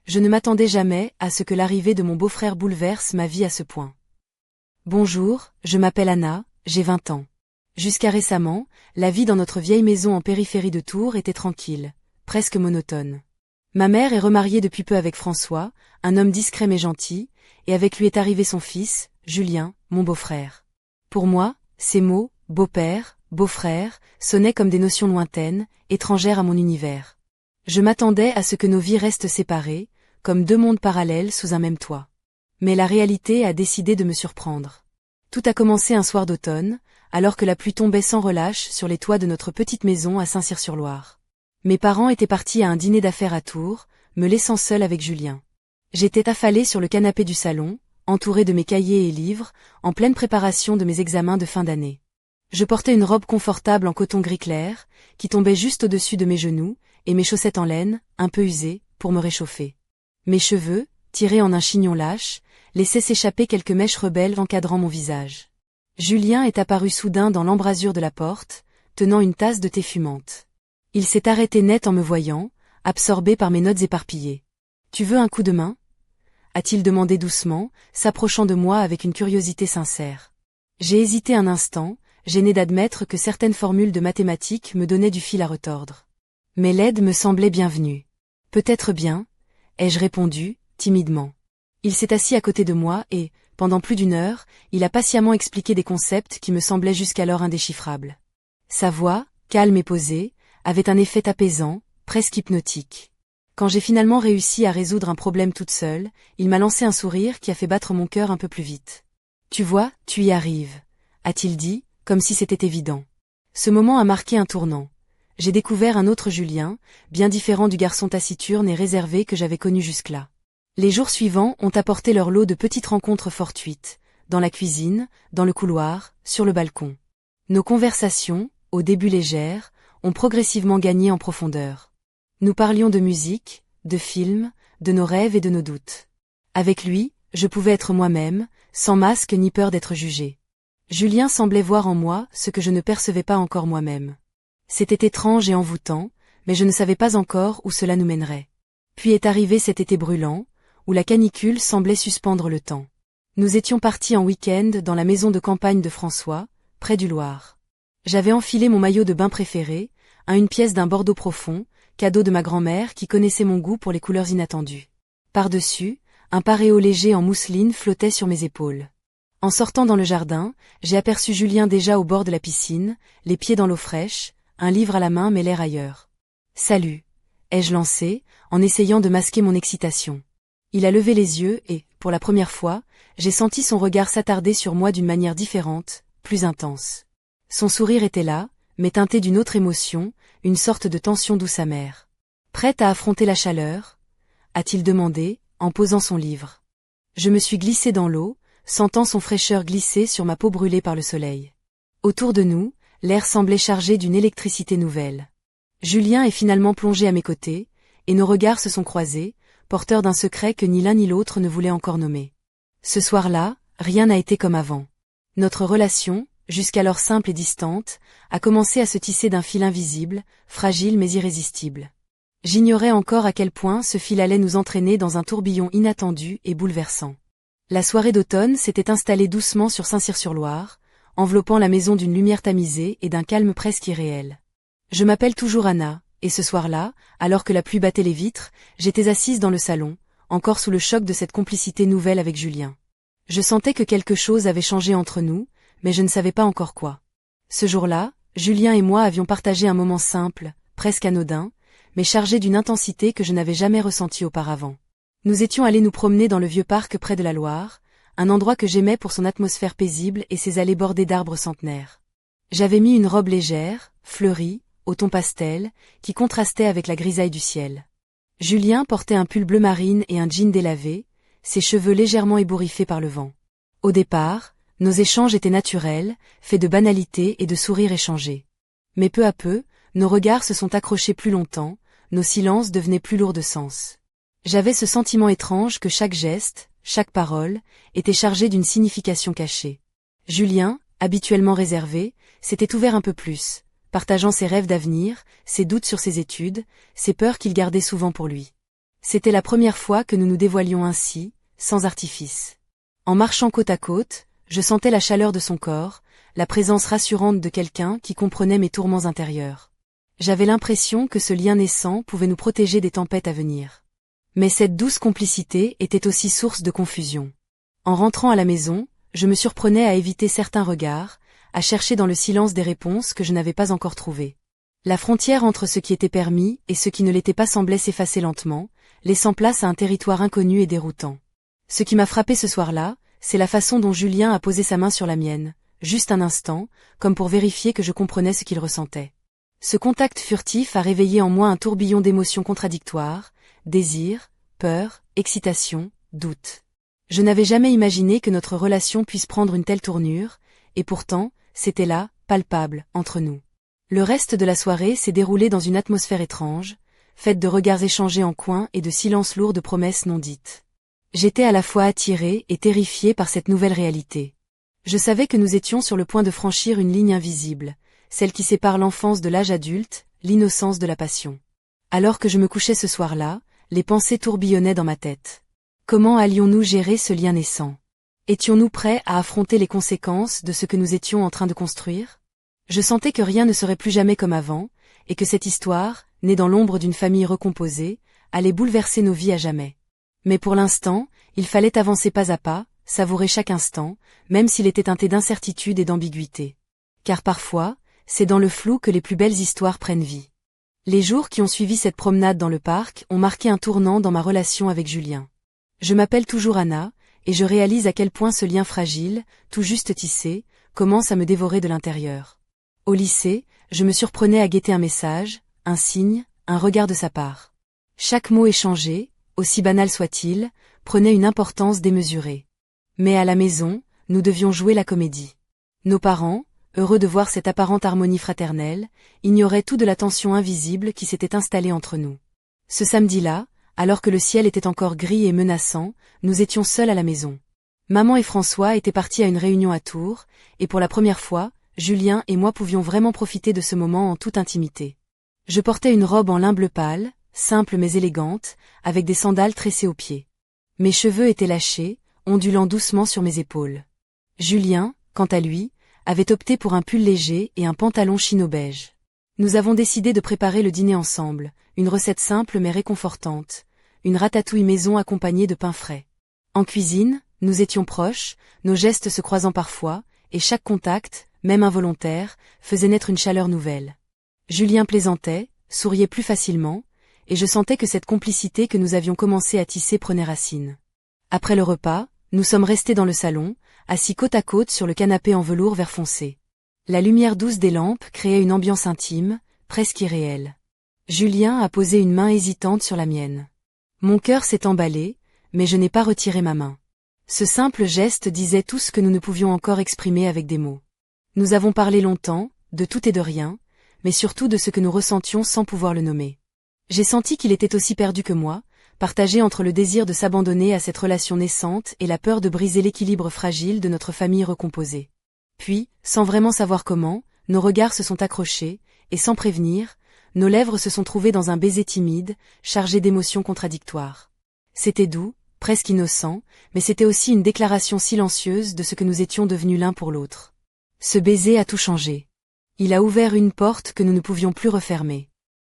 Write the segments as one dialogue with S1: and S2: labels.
S1: Je ne m'attendais jamais à ce que l'arrivée de mon beau-frère bouleverse ma vie à ce point. Bonjour, je m'appelle Anna, j'ai 20 ans. Jusqu'à récemment, la vie dans notre vieille maison en périphérie de Tours était tranquille, presque monotone. Ma mère est remariée depuis peu avec François, un homme discret mais gentil, et avec lui est arrivé son fils, Julien, mon beau-frère. Pour moi, ces mots, beau-père, beau-frère, sonnaient comme des notions lointaines, étrangères à mon univers. Je m'attendais à ce que nos vies restent séparées, comme deux mondes parallèles sous un même toit. Mais la réalité a décidé de me surprendre. Tout a commencé un soir d'automne, alors que la pluie tombait sans relâche sur les toits de notre petite maison à Saint-Cyr-sur-Loire. Mes parents étaient partis à un dîner d'affaires à Tours, me laissant seule avec Julien. J'étais affalée sur le canapé du salon, entourée de mes cahiers et livres, en pleine préparation de mes examens de fin d'année. Je portais une robe confortable en coton gris clair, qui tombait juste au-dessus de mes genoux, et mes chaussettes en laine, un peu usées, pour me réchauffer. Mes cheveux, tirés en un chignon lâche, laissaient s'échapper quelques mèches rebelles encadrant mon visage. Julien est apparu soudain dans l'embrasure de la porte, tenant une tasse de thé fumante. Il s'est arrêté net en me voyant, absorbé par mes notes éparpillées. « Tu veux un coup de main ?» a-t-il demandé doucement, s'approchant de moi avec une curiosité sincère. J'ai hésité un instant, gêné d'admettre que certaines formules de mathématiques me donnaient du fil à retordre. Mais l'aide me semblait bienvenue. « Peut-être bien », ai-je répondu, timidement. Il s'est assis à côté de moi et, pendant plus d'une heure, il a patiemment expliqué des concepts qui me semblaient jusqu'alors indéchiffrables. Sa voix, calme et posée, avait un effet apaisant, presque hypnotique. Quand j'ai finalement réussi à résoudre un problème toute seule, il m'a lancé un sourire qui a fait battre mon cœur un peu plus vite. « Tu vois, tu y arrives », a-t-il dit, comme si c'était évident. Ce moment a marqué un tournant. J'ai découvert un autre Julien, bien différent du garçon taciturne et réservé que j'avais connu jusque-là. Les jours suivants ont apporté leur lot de petites rencontres fortuites, dans la cuisine, dans le couloir, sur le balcon. Nos conversations, au début légères, ont progressivement gagné en profondeur. Nous parlions de musique, de films, de nos rêves et de nos doutes. Avec lui, je pouvais être moi-même, sans masque ni peur d'être jugé. Julien semblait voir en moi ce que je ne percevais pas encore moi-même. C'était étrange et envoûtant, mais je ne savais pas encore où cela nous mènerait. Puis est arrivé cet été brûlant, où la canicule semblait suspendre le temps. Nous étions partis en week-end dans la maison de campagne de François, près du Loir. J'avais enfilé mon maillot de bain préféré, une pièce d'un bordeaux profond, cadeau de ma grand-mère qui connaissait mon goût pour les couleurs inattendues. Par-dessus, un paréo léger en mousseline flottait sur mes épaules. En sortant dans le jardin, j'ai aperçu Julien déjà au bord de la piscine, les pieds dans l'eau fraîche, un livre à la main mais l'air ailleurs. « Salut !» ai-je lancé, en essayant de masquer mon excitation. Il a levé les yeux et, pour la première fois, j'ai senti son regard s'attarder sur moi d'une manière différente, plus intense. Son sourire était là, mais teinté d'une autre émotion, une sorte de tension douce amère. « Prête à affronter la chaleur ?» a-t-il demandé, en posant son livre. Je me suis glissée dans l'eau, sentant son fraîcheur glisser sur ma peau brûlée par le soleil. Autour de nous, l'air semblait chargé d'une électricité nouvelle. Julien est finalement plongé à mes côtés, et nos regards se sont croisés, porteurs d'un secret que ni l'un ni l'autre ne voulait encore nommer. Ce soir-là, rien n'a été comme avant. Notre relation, jusqu'alors simple et distante, a commencé à se tisser d'un fil invisible, fragile mais irrésistible. J'ignorais encore à quel point ce fil allait nous entraîner dans un tourbillon inattendu et bouleversant. La soirée d'automne s'était installée doucement sur Saint-Cyr-sur-Loire, enveloppant la maison d'une lumière tamisée et d'un calme presque irréel. Je m'appelle toujours Anna, et ce soir-là, alors que la pluie battait les vitres, j'étais assise dans le salon, encore sous le choc de cette complicité nouvelle avec Julien. Je sentais que quelque chose avait changé entre nous, mais je ne savais pas encore quoi. Ce jour-là, Julien et moi avions partagé un moment simple, presque anodin, mais chargé d'une intensité que je n'avais jamais ressentie auparavant. Nous étions allés nous promener dans le vieux parc près de la Loire, un endroit que j'aimais pour son atmosphère paisible et ses allées bordées d'arbres centenaires. J'avais mis une robe légère, fleurie, au ton pastel, qui contrastait avec la grisaille du ciel. Julien portait un pull bleu marine et un jean délavé, ses cheveux légèrement ébouriffés par le vent. Au départ, nos échanges étaient naturels, faits de banalités et de sourires échangés. Mais peu à peu, nos regards se sont accrochés plus longtemps, nos silences devenaient plus lourds de sens. J'avais ce sentiment étrange que chaque geste, chaque parole, était chargé d'une signification cachée. Julien, habituellement réservé, s'était ouvert un peu plus, partageant ses rêves d'avenir, ses doutes sur ses études, ses peurs qu'il gardait souvent pour lui. C'était la première fois que nous nous dévoilions ainsi, sans artifice. En marchant côte à côte, je sentais la chaleur de son corps, la présence rassurante de quelqu'un qui comprenait mes tourments intérieurs. J'avais l'impression que ce lien naissant pouvait nous protéger des tempêtes à venir. Mais cette douce complicité était aussi source de confusion. En rentrant à la maison, je me surprenais à éviter certains regards, à chercher dans le silence des réponses que je n'avais pas encore trouvées. La frontière entre ce qui était permis et ce qui ne l'était pas semblait s'effacer lentement, laissant place à un territoire inconnu et déroutant. Ce qui m'a frappé ce soir-là, c'est la façon dont Julien a posé sa main sur la mienne, juste un instant, comme pour vérifier que je comprenais ce qu'il ressentait. Ce contact furtif a réveillé en moi un tourbillon d'émotions contradictoires, désir, peur, excitation, doute. Je n'avais jamais imaginé que notre relation puisse prendre une telle tournure, et pourtant, c'était là, palpable, entre nous. Le reste de la soirée s'est déroulé dans une atmosphère étrange, faite de regards échangés en coin et de silences lourds de promesses non dites. J'étais à la fois attirée et terrifiée par cette nouvelle réalité. Je savais que nous étions sur le point de franchir une ligne invisible, celle qui sépare l'enfance de l'âge adulte, l'innocence de la passion. Alors que je me couchais ce soir-là, les pensées tourbillonnaient dans ma tête. Comment allions-nous gérer ce lien naissant? Étions-nous prêts à affronter les conséquences de ce que nous étions en train de construire? Je sentais que rien ne serait plus jamais comme avant, et que cette histoire, née dans l'ombre d'une famille recomposée, allait bouleverser nos vies à jamais. Mais pour l'instant, il fallait avancer pas à pas, savourer chaque instant, même s'il était teinté d'incertitude et d'ambiguïté. Car parfois, c'est dans le flou que les plus belles histoires prennent vie. Les jours qui ont suivi cette promenade dans le parc ont marqué un tournant dans ma relation avec Julien. Je m'appelle toujours Anna, et je réalise à quel point ce lien fragile, tout juste tissé, commence à me dévorer de l'intérieur. Au lycée, je me surprenais à guetter un message, un signe, un regard de sa part. Chaque mot échangé, aussi banal soit-il, prenait une importance démesurée. Mais à la maison, nous devions jouer la comédie. Nos parents, heureux de voir cette apparente harmonie fraternelle, ignoraient tout de la tension invisible qui s'était installée entre nous. Ce samedi-là, alors que le ciel était encore gris et menaçant, nous étions seuls à la maison. Maman et François étaient partis à une réunion à Tours, et pour la première fois, Julien et moi pouvions vraiment profiter de ce moment en toute intimité. Je portais une robe en lin bleu pâle, simple mais élégante, avec des sandales tressées aux pieds. Mes cheveux étaient lâchés, ondulant doucement sur mes épaules. Julien, quant à lui, avait opté pour un pull léger et un pantalon chino beige. Nous avons décidé de préparer le dîner ensemble, une recette simple mais réconfortante, une ratatouille maison accompagnée de pain frais. En cuisine, nous étions proches, nos gestes se croisant parfois, et chaque contact, même involontaire, faisait naître une chaleur nouvelle. Julien plaisantait, souriait plus facilement, et je sentais que cette complicité que nous avions commencé à tisser prenait racine. Après le repas, nous sommes restés dans le salon, assis côte à côte sur le canapé en velours vert foncé. La lumière douce des lampes créait une ambiance intime, presque irréelle. Julien a posé une main hésitante sur la mienne. Mon cœur s'est emballé, mais je n'ai pas retiré ma main. Ce simple geste disait tout ce que nous ne pouvions encore exprimer avec des mots. Nous avons parlé longtemps, de tout et de rien, mais surtout de ce que nous ressentions sans pouvoir le nommer. J'ai senti qu'il était aussi perdu que moi, partagé entre le désir de s'abandonner à cette relation naissante et la peur de briser l'équilibre fragile de notre famille recomposée. Puis, sans vraiment savoir comment, nos regards se sont accrochés, et sans prévenir, nos lèvres se sont trouvées dans un baiser timide, chargé d'émotions contradictoires. C'était doux, presque innocent, mais c'était aussi une déclaration silencieuse de ce que nous étions devenus l'un pour l'autre. Ce baiser a tout changé. Il a ouvert une porte que nous ne pouvions plus refermer.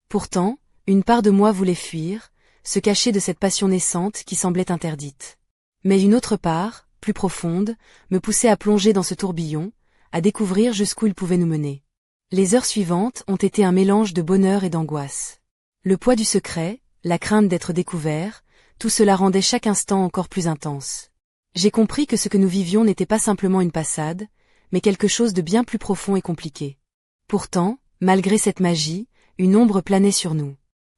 S1: Pourtant, une part de moi voulait fuir, se cacher de cette passion naissante qui semblait interdite. Mais une autre part, plus profonde, me poussait à plonger dans ce tourbillon, à découvrir jusqu'où il pouvait nous mener. Les heures suivantes ont été un mélange de bonheur et d'angoisse. Le poids du secret, la crainte d'être découvert, tout cela rendait chaque instant encore plus intense. J'ai compris que ce que nous vivions n'était pas simplement une passade, mais quelque chose de bien plus profond et compliqué. Pourtant, malgré cette magie, une ombre planait sur nous.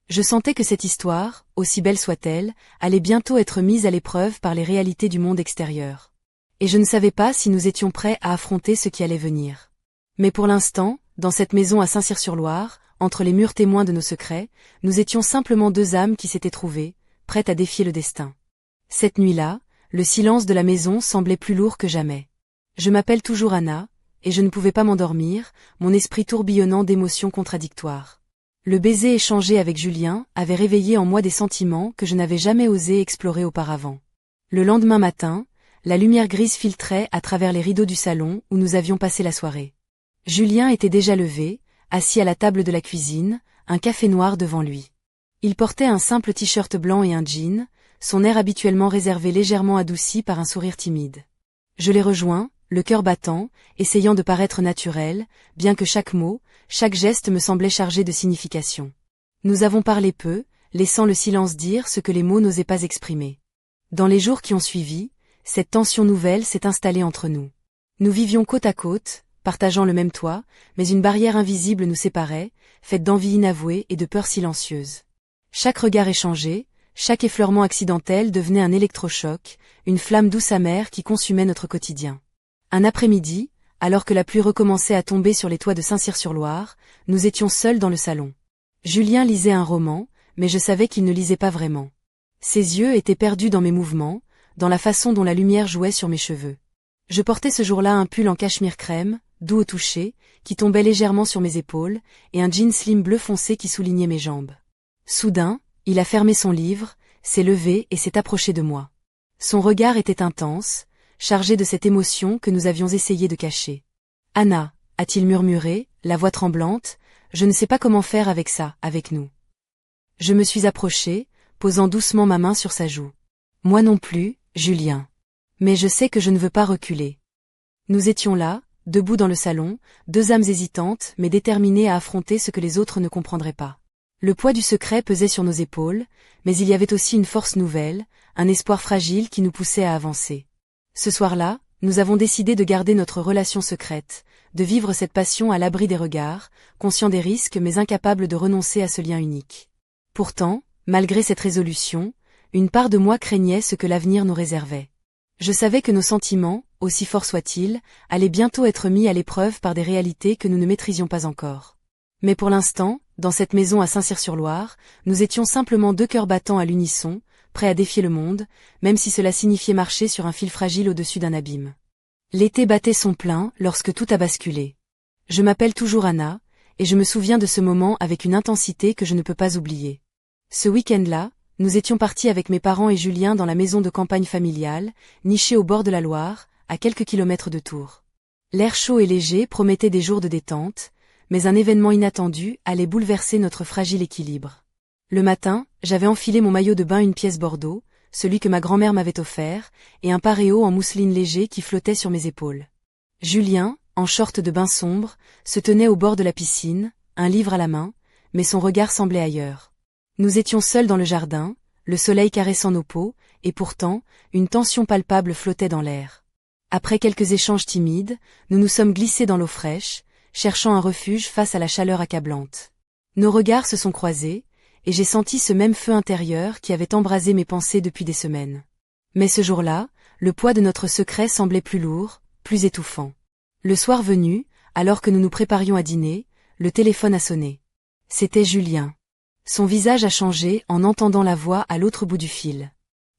S1: Je sentais que cette histoire, aussi belle soit-elle, allait bientôt être mise à l'épreuve par les réalités du monde extérieur. Et je ne savais pas si nous étions prêts à affronter ce qui allait venir. Mais pour l'instant, dans cette maison à Saint-Cyr-sur-Loire, entre les murs témoins de nos secrets, nous étions simplement deux âmes qui s'étaient trouvées, prêtes à défier le destin. Cette nuit-là, le silence de la maison semblait plus lourd que jamais. Je m'appelle toujours Anna, et je ne pouvais pas m'endormir, mon esprit tourbillonnant d'émotions contradictoires. Le baiser échangé avec Julien avait réveillé en moi des sentiments que je n'avais jamais osé explorer auparavant. Le lendemain matin, la lumière grise filtrait à travers les rideaux du salon où nous avions passé la soirée. Julien était déjà levé, assis à la table de la cuisine, un café noir devant lui. Il portait un simple t-shirt blanc et un jean, son air habituellement réservé légèrement adouci par un sourire timide. Je l'ai rejoint, le cœur battant, essayant de paraître naturel, bien que chaque mot, chaque geste me semblait chargé de signification. Nous avons parlé peu, laissant le silence dire ce que les mots n'osaient pas exprimer. Dans les jours qui ont suivi, cette tension nouvelle s'est installée entre nous. Nous vivions côte à côte, partageant le même toit, mais une barrière invisible nous séparait, faite d'envie inavouée et de peur silencieuse. Chaque regard échangé, chaque effleurement accidentel devenait un électrochoc, une flamme douce amère qui consumait notre quotidien. Un après-midi, alors que la pluie recommençait à tomber sur les toits de Saint-Cyr-sur-Loire, nous étions seuls dans le salon. Julien lisait un roman, mais je savais qu'il ne lisait pas vraiment. Ses yeux étaient perdus dans mes mouvements, dans la façon dont la lumière jouait sur mes cheveux. Je portais ce jour-là un pull en cachemire crème, doux au toucher, qui tombait légèrement sur mes épaules, et un jean slim bleu foncé qui soulignait mes jambes. Soudain, il a fermé son livre, s'est levé et s'est approché de moi. Son regard était intense, chargé de cette émotion que nous avions essayé de cacher. « Anna » a-t-il murmuré, la voix tremblante, « je ne sais pas comment faire avec ça, avec nous. » Je me suis approchée, posant doucement ma main sur sa joue. « Moi non plus, Julien. Mais je sais que je ne veux pas reculer. » Nous étions là, debout dans le salon, deux âmes hésitantes mais déterminées à affronter ce que les autres ne comprendraient pas. Le poids du secret pesait sur nos épaules, mais il y avait aussi une force nouvelle, un espoir fragile qui nous poussait à avancer. Ce soir-là, nous avons décidé de garder notre relation secrète, de vivre cette passion à l'abri des regards, conscients des risques mais incapables de renoncer à ce lien unique. Pourtant, malgré cette résolution, une part de moi craignait ce que l'avenir nous réservait. Je savais que nos sentiments, aussi forts soient-ils, allaient bientôt être mis à l'épreuve par des réalités que nous ne maîtrisions pas encore. Mais pour l'instant, dans cette maison à Saint-Cyr-sur-Loire, nous étions simplement deux cœurs battants à l'unisson, prêts à défier le monde, même si cela signifiait marcher sur un fil fragile au-dessus d'un abîme. L'été battait son plein lorsque tout a basculé. Je m'appelle toujours Anna, et je me souviens de ce moment avec une intensité que je ne peux pas oublier. Ce week-end-là, nous étions partis avec mes parents et Julien dans la maison de campagne familiale, nichée au bord de la Loire, à quelques kilomètres de Tours. L'air chaud et léger promettait des jours de détente, mais un événement inattendu allait bouleverser notre fragile équilibre. Le matin, j'avais enfilé mon maillot de bain une pièce bordeaux, celui que ma grand-mère m'avait offert, et un paréo en mousseline léger qui flottait sur mes épaules. Julien, en short de bain sombre, se tenait au bord de la piscine, un livre à la main, mais son regard semblait ailleurs. Nous étions seuls dans le jardin, le soleil caressant nos peaux, et pourtant, une tension palpable flottait dans l'air. Après quelques échanges timides, nous nous sommes glissés dans l'eau fraîche, cherchant un refuge face à la chaleur accablante. Nos regards se sont croisés, et j'ai senti ce même feu intérieur qui avait embrasé mes pensées depuis des semaines. Mais ce jour-là, le poids de notre secret semblait plus lourd, plus étouffant. Le soir venu, alors que nous nous préparions à dîner, le téléphone a sonné. C'était Julien. Son visage a changé en entendant la voix à l'autre bout du fil.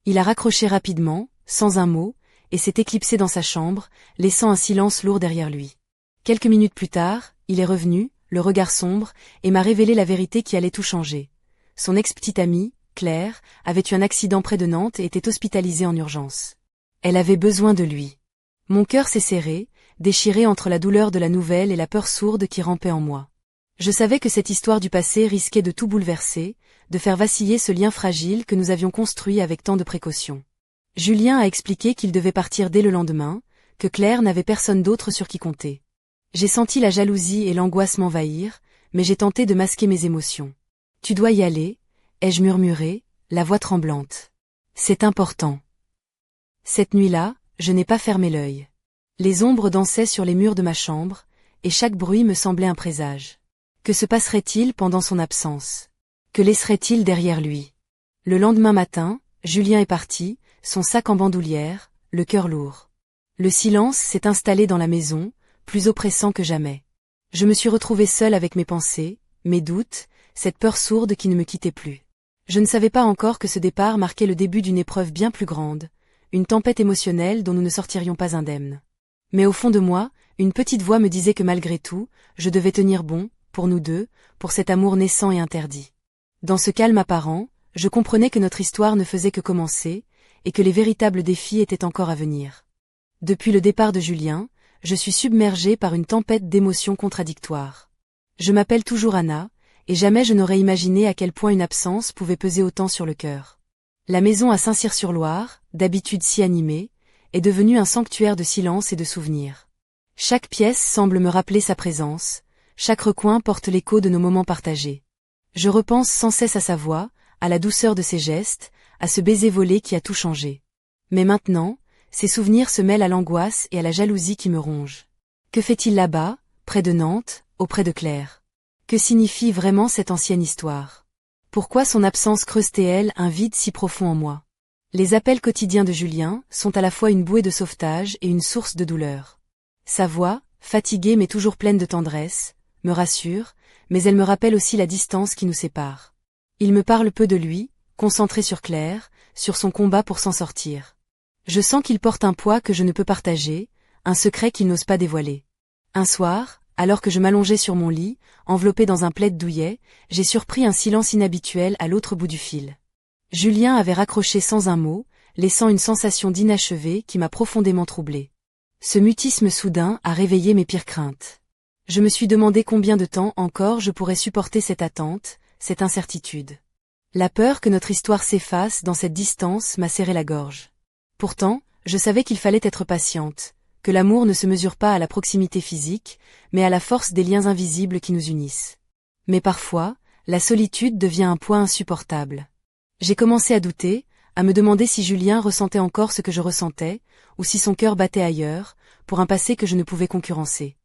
S1: Il a raccroché rapidement, sans un mot, et s'est éclipsé dans sa chambre, laissant un silence lourd derrière lui. Quelques minutes plus tard, il est revenu, le regard sombre, et m'a révélé la vérité qui allait tout changer. Son ex-petite amie, Claire, avait eu un accident près de Nantes et était hospitalisée en urgence. Elle avait besoin de lui. Mon cœur s'est serré, déchiré entre la douleur de la nouvelle et la peur sourde qui rampait en moi. Je savais que cette histoire du passé risquait de tout bouleverser, de faire vaciller ce lien fragile que nous avions construit avec tant de précaution. Julien a expliqué qu'il devait partir dès le lendemain, que Claire n'avait personne d'autre sur qui compter. J'ai senti la jalousie et l'angoisse m'envahir, mais j'ai tenté de masquer mes émotions. « Tu dois y aller » ai-je murmuré, la voix tremblante. « C'est important. » Cette nuit-là, je n'ai pas fermé l'œil. Les ombres dansaient sur les murs de ma chambre, et chaque bruit me semblait un présage. Que se passerait-il pendant son absence? Que laisserait-il derrière lui? Le lendemain matin, Julien est parti, son sac en bandoulière, le cœur lourd. Le silence s'est installé dans la maison, plus oppressant que jamais. Je me suis retrouvée seule avec mes pensées, mes doutes, cette peur sourde qui ne me quittait plus. Je ne savais pas encore que ce départ marquait le début d'une épreuve bien plus grande, une tempête émotionnelle dont nous ne sortirions pas indemnes. Mais au fond de moi, une petite voix me disait que malgré tout, je devais tenir bon, pour nous deux, pour cet amour naissant et interdit. Dans ce calme apparent, je comprenais que notre histoire ne faisait que commencer, et que les véritables défis étaient encore à venir. Depuis le départ de Julien, je suis submergée par une tempête d'émotions contradictoires. Je m'appelle toujours Anna, et jamais je n'aurais imaginé à quel point une absence pouvait peser autant sur le cœur. La maison à Saint-Cyr-sur-Loire, d'habitude si animée, est devenue un sanctuaire de silence et de souvenirs. Chaque pièce semble me rappeler sa présence, chaque recoin porte l'écho de nos moments partagés. Je repense sans cesse à sa voix, à la douceur de ses gestes, à ce baiser volé qui a tout changé. Mais maintenant, ces souvenirs se mêlent à l'angoisse et à la jalousie qui me ronge. Que fait-il là-bas, près de Nantes, auprès de Claire? Que signifie vraiment cette ancienne histoire? Pourquoi son absence creuse-t-elle un vide si profond en moi? Les appels quotidiens de Julien sont à la fois une bouée de sauvetage et une source de douleur. Sa voix, fatiguée mais toujours pleine de tendresse, me rassure, mais elle me rappelle aussi la distance qui nous sépare. Il me parle peu de lui, concentré sur Claire, sur son combat pour s'en sortir. Je sens qu'il porte un poids que je ne peux partager, un secret qu'il n'ose pas dévoiler. Un soir, alors que je m'allongeais sur mon lit, enveloppé dans un plaid douillet, j'ai surpris un silence inhabituel à l'autre bout du fil. Julien avait raccroché sans un mot, laissant une sensation d'inachevé qui m'a profondément troublée. Ce mutisme soudain a réveillé mes pires craintes. Je me suis demandé combien de temps encore je pourrais supporter cette attente, cette incertitude. La peur que notre histoire s'efface dans cette distance m'a serré la gorge. Pourtant, je savais qu'il fallait être patiente, que l'amour ne se mesure pas à la proximité physique, mais à la force des liens invisibles qui nous unissent. Mais parfois, la solitude devient un poids insupportable. J'ai commencé à douter, à me demander si Julien ressentait encore ce que je ressentais, ou si son cœur battait ailleurs, pour un passé que je ne pouvais concurrencer.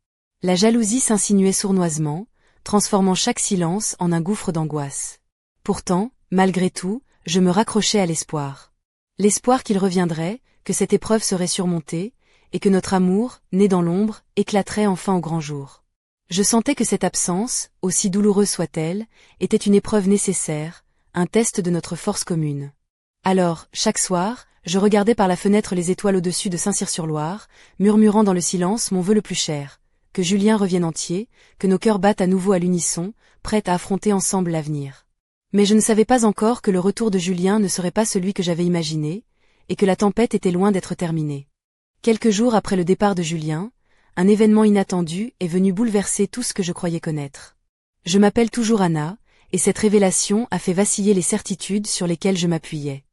S1: La jalousie s'insinuait sournoisement, transformant chaque silence en un gouffre d'angoisse. Pourtant, malgré tout, je me raccrochais à l'espoir. L'espoir qu'il reviendrait, que cette épreuve serait surmontée, et que notre amour, né dans l'ombre, éclaterait enfin au grand jour. Je sentais que cette absence, aussi douloureuse soit-elle, était une épreuve nécessaire, un test de notre force commune. Alors, chaque soir, je regardais par la fenêtre les étoiles au-dessus de Saint-Cyr-sur-Loire, murmurant dans le silence mon vœu le plus cher, que Julien revienne entier, que nos cœurs battent à nouveau à l'unisson, prêts à affronter ensemble l'avenir. Mais je ne savais pas encore que le retour de Julien ne serait pas celui que j'avais imaginé, et que la tempête était loin d'être terminée. Quelques jours après le départ de Julien, un événement inattendu est venu bouleverser tout ce que je croyais connaître. Je m'appelle toujours Anna, et cette révélation a fait vaciller les certitudes sur lesquelles je m'appuyais.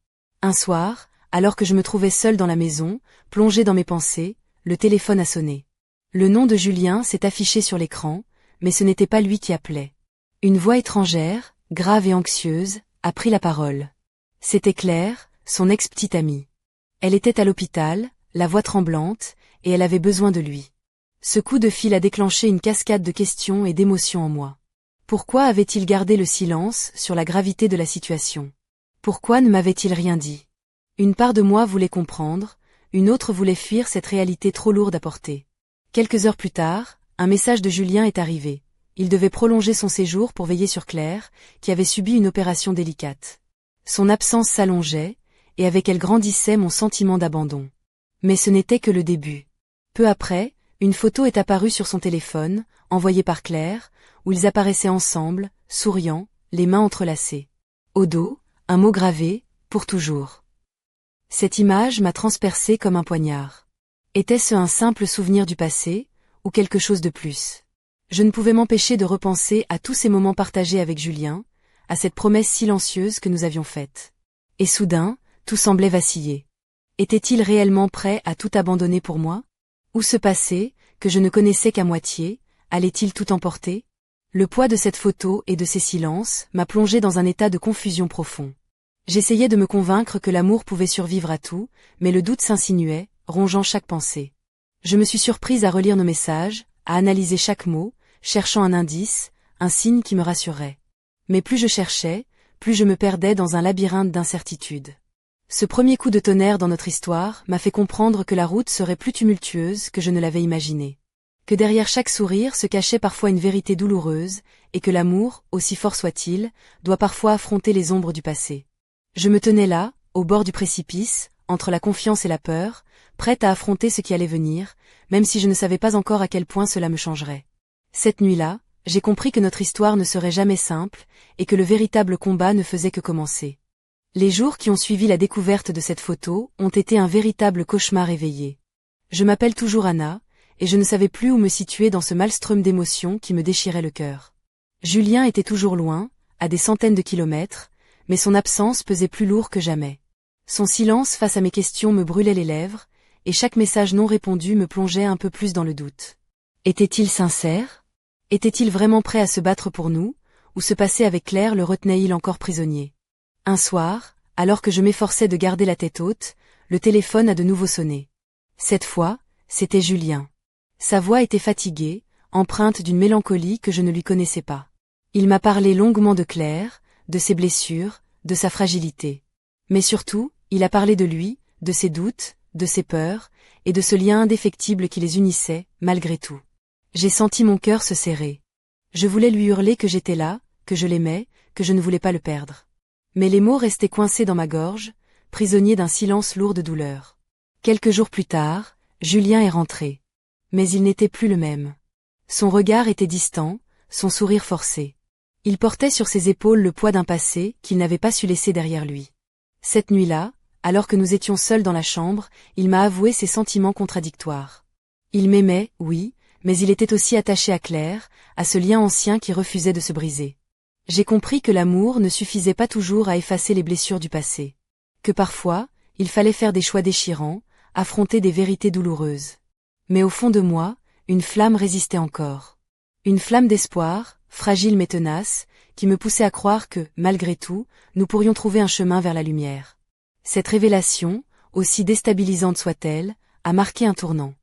S1: Un soir, alors que je me trouvais seule dans la maison, plongée dans mes pensées, le téléphone a sonné. Le nom de Julien s'est affiché sur l'écran, mais ce n'était pas lui qui appelait. Une voix étrangère, grave et anxieuse, a pris la parole. C'était Claire, son ex-petite amie. Elle était à l'hôpital, la voix tremblante, et elle avait besoin de lui. Ce coup de fil a déclenché une cascade de questions et d'émotions en moi. Pourquoi avait-il gardé le silence sur la gravité de la situation? Pourquoi ne m'avait-il rien dit? Une part de moi voulait comprendre, une autre voulait fuir cette réalité trop lourde à porter. Quelques heures plus tard, un message de Julien est arrivé. Il devait prolonger son séjour pour veiller sur Claire, qui avait subi une opération délicate. Son absence s'allongeait, et avec elle grandissait mon sentiment d'abandon. Mais ce n'était que le début. Peu après, une photo est apparue sur son téléphone, envoyée par Claire, où ils apparaissaient ensemble, souriants, les mains entrelacées. Au dos, un mot gravé, pour toujours. Cette image m'a transpercée comme un poignard. Était-ce un simple souvenir du passé, ou quelque chose de plus? Je ne pouvais m'empêcher de repenser à tous ces moments partagés avec Julien, à cette promesse silencieuse que nous avions faite. Et soudain, tout semblait vaciller. Était-il réellement prêt à tout abandonner pour moi? Ou ce passé, que je ne connaissais qu'à moitié, allait-il tout emporter? Le poids de cette photo et de ces silences m'a plongé dans un état de confusion profond. J'essayais de me convaincre que l'amour pouvait survivre à tout, mais le doute s'insinuait, rongeant chaque pensée. Je me suis surprise à relire nos messages, à analyser chaque mot, cherchant un indice, un signe qui me rassurait. Mais plus je cherchais, plus je me perdais dans un labyrinthe d'incertitudes. Ce premier coup de tonnerre dans notre histoire m'a fait comprendre que la route serait plus tumultueuse que je ne l'avais imaginé. Que derrière chaque sourire se cachait parfois une vérité douloureuse, et que l'amour, aussi fort soit-il, doit parfois affronter les ombres du passé. Je me tenais là, au bord du précipice, entre la confiance et la peur, prête à affronter ce qui allait venir, même si je ne savais pas encore à quel point cela me changerait. Cette nuit-là, j'ai compris que notre histoire ne serait jamais simple, et que le véritable combat ne faisait que commencer. Les jours qui ont suivi la découverte de cette photo ont été un véritable cauchemar éveillé. Je m'appelle toujours Anna, et je ne savais plus où me situer dans ce maelstrom d'émotions qui me déchirait le cœur. Julien était toujours loin, à des centaines de kilomètres, mais son absence pesait plus lourd que jamais. Son silence face à mes questions me brûlait les lèvres, et chaque message non répondu me plongeait un peu plus dans le doute. Était-il sincère? Était-il vraiment prêt à se battre pour nous, ou ce passé avec Claire le retenait-il encore prisonnier? Un soir, alors que je m'efforçais de garder la tête haute, le téléphone a de nouveau sonné. Cette fois, c'était Julien. Sa voix était fatiguée, empreinte d'une mélancolie que je ne lui connaissais pas. Il m'a parlé longuement de Claire, de ses blessures, de sa fragilité. Mais surtout, il a parlé de lui, de ses doutes, de ses peurs, et de ce lien indéfectible qui les unissait, malgré tout. J'ai senti mon cœur se serrer. Je voulais lui hurler que j'étais là, que je l'aimais, que je ne voulais pas le perdre. Mais les mots restaient coincés dans ma gorge, prisonniers d'un silence lourd de douleur. Quelques jours plus tard, Julien est rentré. Mais il n'était plus le même. Son regard était distant, son sourire forcé. Il portait sur ses épaules le poids d'un passé qu'il n'avait pas su laisser derrière lui. Cette nuit-là, alors que nous étions seuls dans la chambre, il m'a avoué ses sentiments contradictoires. Il m'aimait, oui, mais il était aussi attaché à Claire, à ce lien ancien qui refusait de se briser. J'ai compris que l'amour ne suffisait pas toujours à effacer les blessures du passé. Que parfois, il fallait faire des choix déchirants, affronter des vérités douloureuses. Mais au fond de moi, une flamme résistait encore. Une flamme d'espoir, fragile mais tenace, qui me poussait à croire que, malgré tout, nous pourrions trouver un chemin vers la lumière. Cette révélation, aussi déstabilisante soit-elle, a marqué un tournant.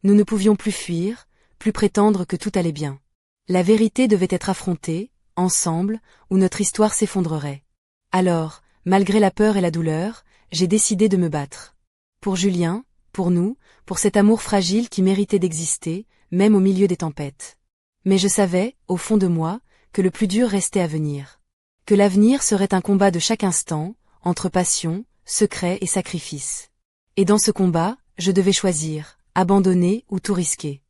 S1: Nous ne pouvions plus fuir, plus prétendre que tout allait bien. La vérité devait être affrontée, ensemble, ou notre histoire s'effondrerait. Alors, malgré la peur et la douleur, j'ai décidé de me battre. Pour Julien, pour nous, pour cet amour fragile qui méritait d'exister, même au milieu des tempêtes. Mais je savais, au fond de moi, que le plus dur restait à venir. Que l'avenir serait un combat de chaque instant, entre passion, secret et sacrifice. Et dans ce combat, je devais choisir, abandonner ou tout risquer.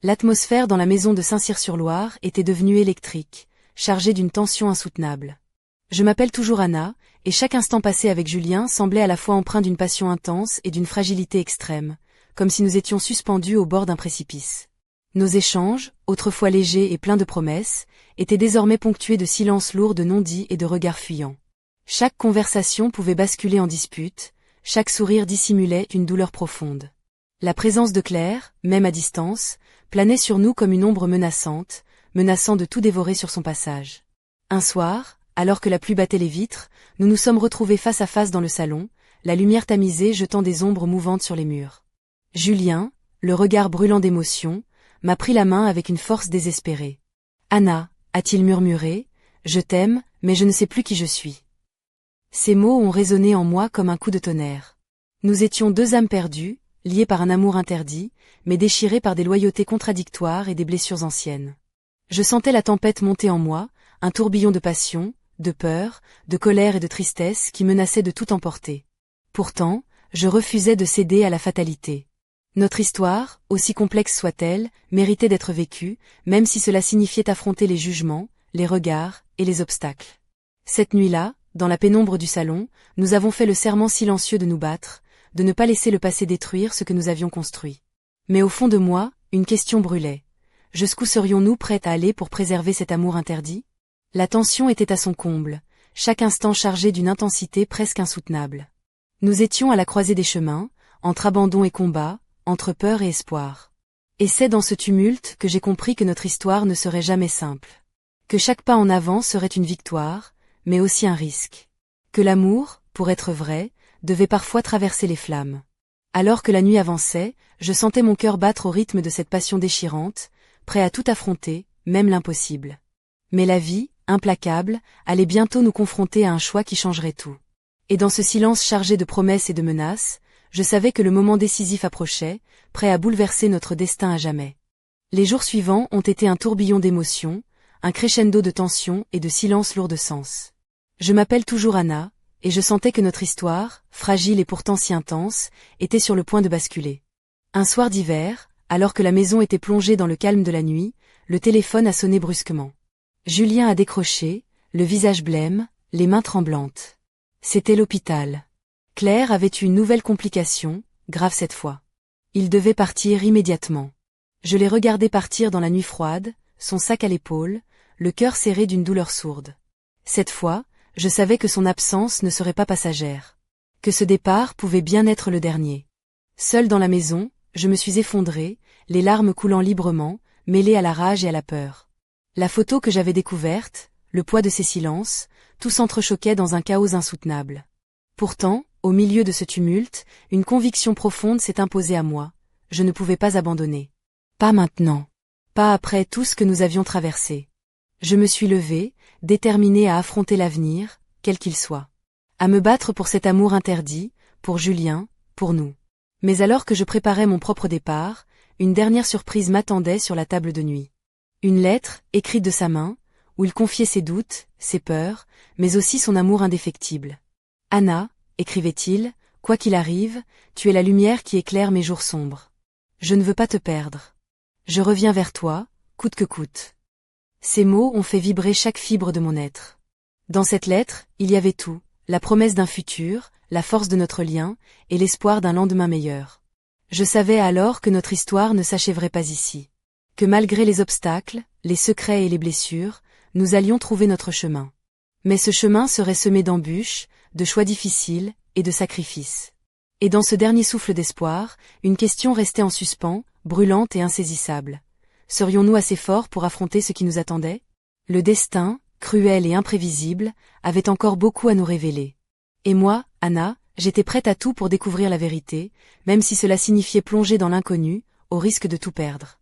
S1: L'atmosphère dans la maison de Saint-Cyr-sur-Loire était devenue électrique, chargée d'une tension insoutenable. Je m'appelle toujours Anna, et chaque instant passé avec Julien semblait à la fois empreint d'une passion intense et d'une fragilité extrême, comme si nous étions suspendus au bord d'un précipice. Nos échanges, autrefois légers et pleins de promesses, étaient désormais ponctués de silences lourds de non-dits et de regards fuyants. Chaque conversation pouvait basculer en dispute, chaque sourire dissimulait une douleur profonde. La présence de Claire, même à distance, planait sur nous comme une ombre menaçante, menaçant de tout dévorer sur son passage. Un soir, alors que la pluie battait les vitres, nous nous sommes retrouvés face à face dans le salon, la lumière tamisée jetant des ombres mouvantes sur les murs. Julien, le regard brûlant d'émotion, m'a pris la main avec une force désespérée. « Anna, a-t-il murmuré, je t'aime, mais je ne sais plus qui je suis. » Ces mots ont résonné en moi comme un coup de tonnerre. Nous étions deux âmes perdues, liées par un amour interdit, mais déchirées par des loyautés contradictoires et des blessures anciennes. Je sentais la tempête monter en moi, un tourbillon de passion, de peur, de colère et de tristesse qui menaçait de tout emporter. Pourtant, je refusais de céder à la fatalité. Notre histoire, aussi complexe soit-elle, méritait d'être vécue, même si cela signifiait affronter les jugements, les regards et les obstacles. Cette nuit-là, dans la pénombre du salon, nous avons fait le serment silencieux de nous battre, de ne pas laisser le passé détruire ce que nous avions construit. Mais au fond de moi, une question brûlait. Jusqu'où serions-nous prêts à aller pour préserver cet amour interdit? La tension était à son comble, chaque instant chargé d'une intensité presque insoutenable. Nous étions à la croisée des chemins, entre abandon et combat, entre peur et espoir. Et c'est dans ce tumulte que j'ai compris que notre histoire ne serait jamais simple. Que chaque pas en avant serait une victoire, mais aussi un risque. Que l'amour, pour être vrai, devait parfois traverser les flammes. Alors que la nuit avançait, je sentais mon cœur battre au rythme de cette passion déchirante, prêt à tout affronter, même l'impossible. Mais la vie, implacable, allait bientôt nous confronter à un choix qui changerait tout. Et dans ce silence chargé de promesses et de menaces, je savais que le moment décisif approchait, prêt à bouleverser notre destin à jamais. Les jours suivants ont été un tourbillon d'émotions, un crescendo de tension et de silence lourd de sens. Je m'appelle toujours Anna, et je sentais que notre histoire, fragile et pourtant si intense, était sur le point de basculer. Un soir d'hiver, alors que la maison était plongée dans le calme de la nuit, le téléphone a sonné brusquement. Julien a décroché, le visage blême, les mains tremblantes. C'était l'hôpital. Claire avait eu une nouvelle complication, grave cette fois. Il devait partir immédiatement. Je l'ai regardé partir dans la nuit froide, son sac à l'épaule, le cœur serré d'une douleur sourde. Cette fois, je savais que son absence ne serait pas passagère. Que ce départ pouvait bien être le dernier. Seule dans la maison, je me suis effondrée, les larmes coulant librement, mêlées à la rage et à la peur. La photo que j'avais découverte, le poids de ses silences, tout s'entrechoquait dans un chaos insoutenable. Pourtant, au milieu de ce tumulte, une conviction profonde s'est imposée à moi. Je ne pouvais pas abandonner. Pas maintenant. Pas après tout ce que nous avions traversé. Je me suis levée, déterminée à affronter l'avenir, quel qu'il soit. À me battre pour cet amour interdit, pour Julien, pour nous. Mais alors que je préparais mon propre départ, une dernière surprise m'attendait sur la table de nuit. Une lettre, écrite de sa main, où il confiait ses doutes, ses peurs, mais aussi son amour indéfectible. « Anna », écrivait-il, « quoi qu'il arrive, tu es la lumière qui éclaire mes jours sombres. Je ne veux pas te perdre. Je reviens vers toi, coûte que coûte. » Ces mots ont fait vibrer chaque fibre de mon être. Dans cette lettre, il y avait tout, la promesse d'un futur, la force de notre lien, et l'espoir d'un lendemain meilleur. Je savais alors que notre histoire ne s'achèverait pas ici. Que malgré les obstacles, les secrets et les blessures, nous allions trouver notre chemin. Mais ce chemin serait semé d'embûches, de choix difficiles, et de sacrifices. Et dans ce dernier souffle d'espoir, une question restait en suspens, brûlante et insaisissable. Serions-nous assez forts pour affronter ce qui nous attendait ? Le destin, cruel et imprévisible, avait encore beaucoup à nous révéler. Et moi, Anna, j'étais prête à tout pour découvrir la vérité, même si cela signifiait plonger dans l'inconnu, au risque de tout perdre.